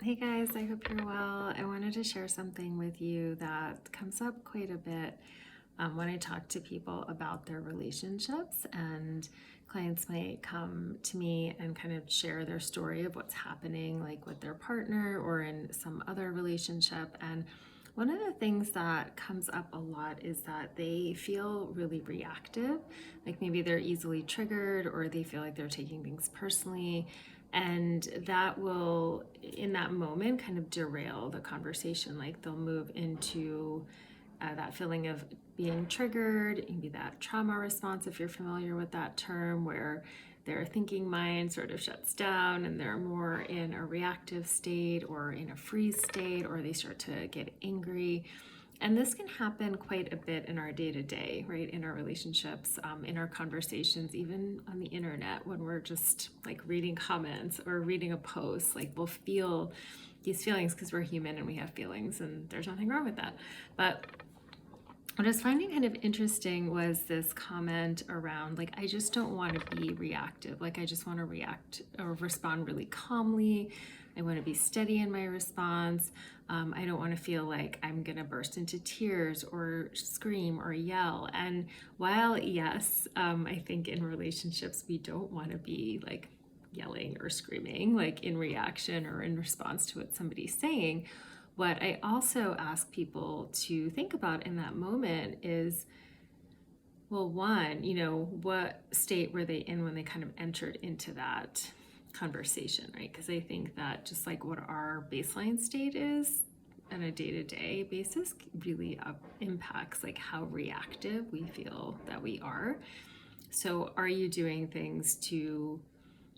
Hey guys, I hope you're well. I wanted to share something with you that comes up quite a bit when I talk to people about their relationships, and clients might come to me and kind of share their story of what's happening, like with their partner or in some other relationship. And one of the things that comes up a lot is that they feel really reactive, like maybe they're easily triggered or they feel like they're taking things personally. And that will, in that moment, kind of derail the conversation. Like they'll move into that feeling of being triggered, maybe that trauma response, if you're familiar with that term, where their thinking mind sort of shuts down and they're more in a reactive state or in a freeze state, or they start to get angry. And this can happen quite a bit in our day to day, right? In our relationships, in our conversations, even on the internet, when we're just like reading comments or reading a post, like we'll feel these feelings because we're human and we have feelings, and there's nothing wrong with that. But what I was finding kind of interesting was this comment around, like, I just don't want to be reactive. Like, I just want to react or respond really calmly. I want to be steady in my response. I don't want to feel like I'm going to burst into tears or scream or yell. And while, yes, I think in relationships, we don't want to be like yelling or screaming, like in reaction or in response to what somebody's saying. What I also ask people to think about in that moment is, well, one, what state were they in when they kind of entered into that conversation, right? Because I think that just like what our baseline state is on a day-to-day basis really impacts like how reactive we feel that we are. So are you doing things to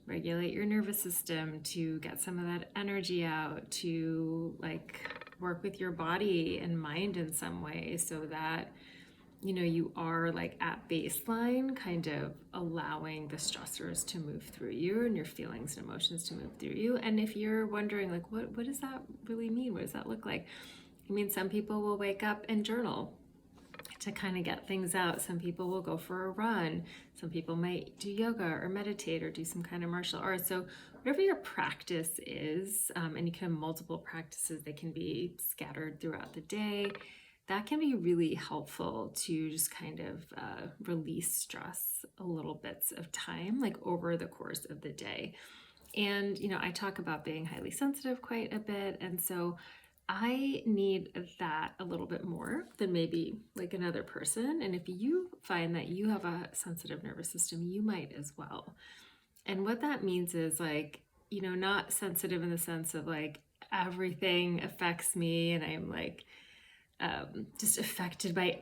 regulate your nervous system, to get some of that energy out, to like work with your body and mind in some way so that you are like at baseline, kind of allowing the stressors to move through you and your feelings and emotions to move through you? And if you're wondering like what does that really mean, what does that look like? I mean, some people will wake up and journal to kind of get things out. Some people will go for a run. Some people might do yoga or meditate or do some kind of martial arts. So whatever your practice is, and you can have multiple practices, they can be scattered throughout the day. That can be really helpful to just kind of release stress a little bits of time, like over the course of the day. And, I talk about being highly sensitive quite a bit. And so I need that a little bit more than maybe like another person. And if you find that you have a sensitive nervous system, you might as well. And what that means is like, not sensitive in the sense of like everything affects me and I'm like just affected by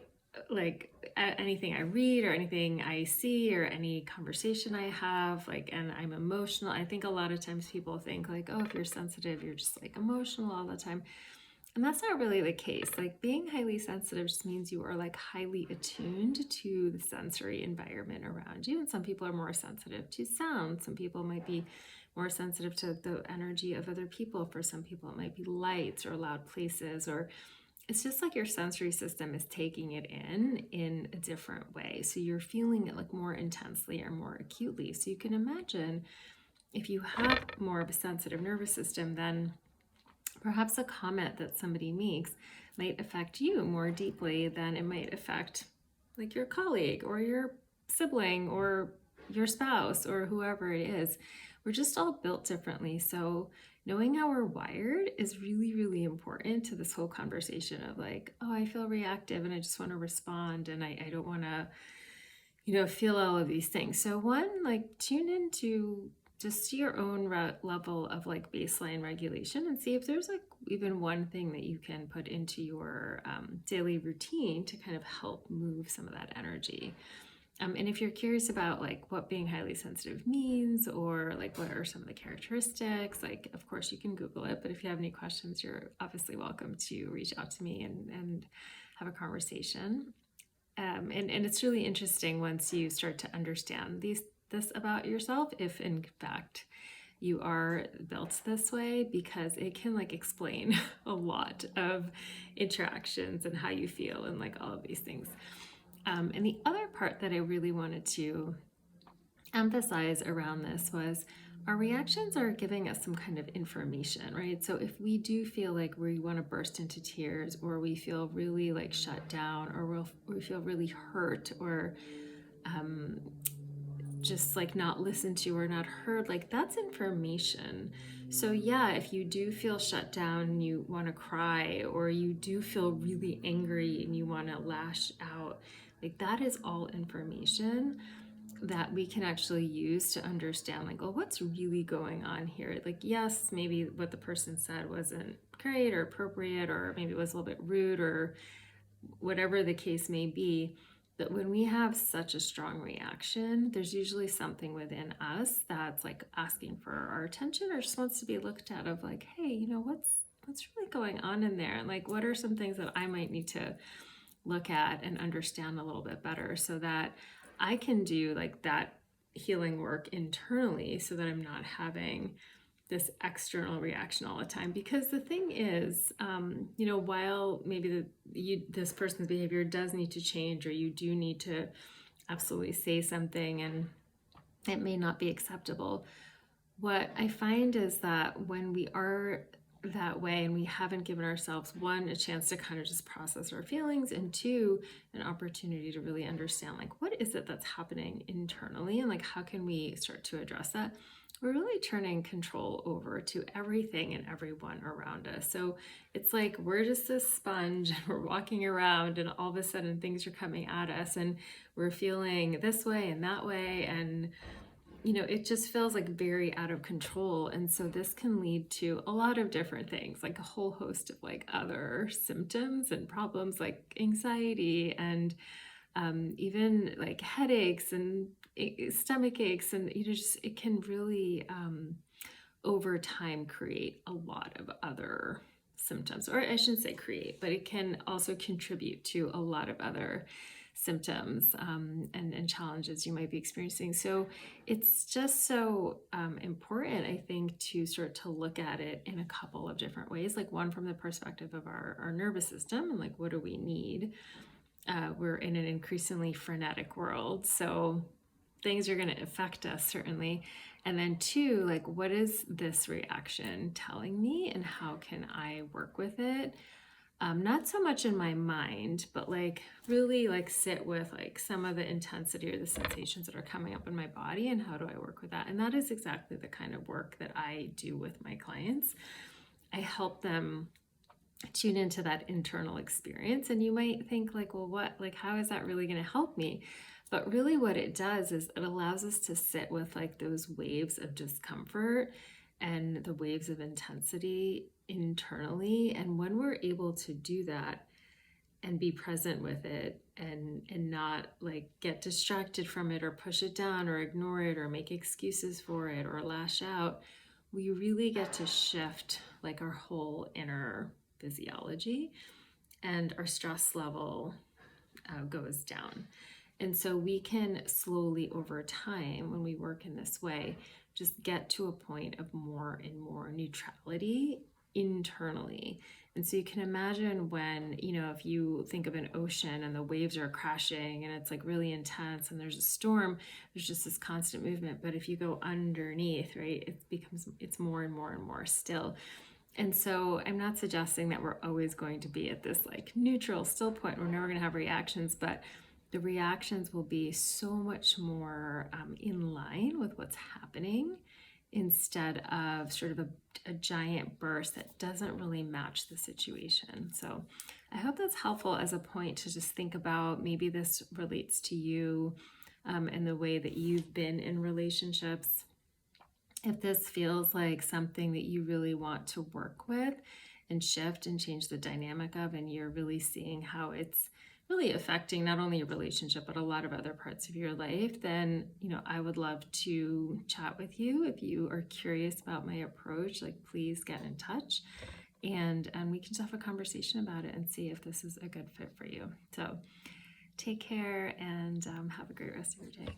like anything I read or anything I see or any conversation I have, like, and I'm emotional. I think a lot of times people think like, oh, if you're sensitive, you're just like emotional all the time. And that's not really the case. Like being highly sensitive just means you are like highly attuned to the sensory environment around you. And some people are more sensitive to sound. Some people might be more sensitive to the energy of other people. For some people, it might be lights or loud places, or it's just like your sensory system is taking it in a different way. So you're feeling it like more intensely or more acutely. So you can imagine if you have more of a sensitive nervous system, then perhaps a comment that somebody makes might affect you more deeply than it might affect like your colleague or your sibling or your spouse or whoever it is. We're just all built differently. So knowing how we're wired is really, really important to this whole conversation of like, oh, I feel reactive and I just want to respond and I don't want to, feel all of these things. So one, like tune into just your own level of like baseline regulation and see if there's like even one thing that you can put into your daily routine to kind of help move some of that energy. And if you're curious about like what being highly sensitive means or like what are some of the characteristics, like of course you can Google it, but if you have any questions, you're obviously welcome to reach out to me and have a conversation. And it's really interesting once you start to understand this about yourself, if in fact you are built this way, because it can like explain a lot of interactions and how you feel and like all of these things. And the other part that I really wanted to emphasize around this was Our reactions are giving us some kind of information, right? So if we do feel like we want to burst into tears, or we feel really like shut down, or we feel really hurt, or um, just like not listened to or not heard, like that's information. So yeah, if you do feel shut down and you want to cry, or you do feel really angry and you want to lash out, like that is all information that we can actually use to understand, like, well, what's really going on here? Like, yes, maybe what the person said wasn't great or appropriate, or maybe it was a little bit rude, or whatever the case may be. But when we have such a strong reaction, there's usually something within us that's like asking for our attention, or just wants to be looked at, of like, hey, what's really going on in there? And like, what are some things that I might need to look at and understand a little bit better, so that I can do like that healing work internally, so that I'm not having this external reaction all the time. Because the thing is, while maybe this person's behavior does need to change, or you do need to absolutely say something and it may not be acceptable, what I find is that when we are that way and we haven't given ourselves, one, a chance to kind of just process our feelings, and two, an opportunity to really understand, like, what is it that's happening internally, and like how can we start to address that, we're really turning control over to everything and everyone around us. So it's like we're just a sponge and we're walking around, and all of a sudden things are coming at us and we're feeling this way and that way, and it just feels like very out of control. And so this can lead to a lot of different things, like a whole host of like other symptoms and problems, like anxiety, and even like headaches and stomach aches. And just it can really over time create a lot of other symptoms, or I shouldn't say create, but it can also contribute to a lot of other symptoms and challenges you might be experiencing. So it's just so important, I think, to start to look at it in a couple of different ways. Like, one, from the perspective of our nervous system, and like, what do we need? We're in an increasingly frenetic world, so things are going to affect us, certainly. And then two, like, what is this reaction telling me, and how can I work with it? Not so much in my mind, but like really like sit with like some of the intensity or the sensations that are coming up in my body, and how do I work with that? And that is exactly the kind of work that I do with my clients. I help them tune into that internal experience. And you might think like, well, how is that really going to help me? But really what it does is it allows us to sit with like those waves of discomfort and the waves of intensity internally. And when we're able to do that and be present with it, and not like get distracted from it, or push it down, or ignore it, or make excuses for it, or lash out, we really get to shift like our whole inner physiology, and our stress level goes down. And so we can slowly, over time, when we work in this way, just get to a point of more and more neutrality internally. And so you can imagine when, if you think of an ocean and the waves are crashing and it's like really intense and there's a storm, there's just this constant movement. But if you go underneath, right, it's more and more and more still. And so I'm not suggesting that we're always going to be at this like neutral, still point. We're never going to have reactions, but the reactions will be so much more in line with what's happening, instead of sort of a giant burst that doesn't really match the situation. So I hope that's helpful as a point to just think about. Maybe this relates to you and the way that you've been in relationships. If this feels like something that you really want to work with and shift and change the dynamic of, and you're really seeing how it's really affecting not only your relationship, but a lot of other parts of your life, then, I would love to chat with you. If you are curious about my approach, like, please get in touch, and we can just have a conversation about it and see if this is a good fit for you. So take care, and have a great rest of your day.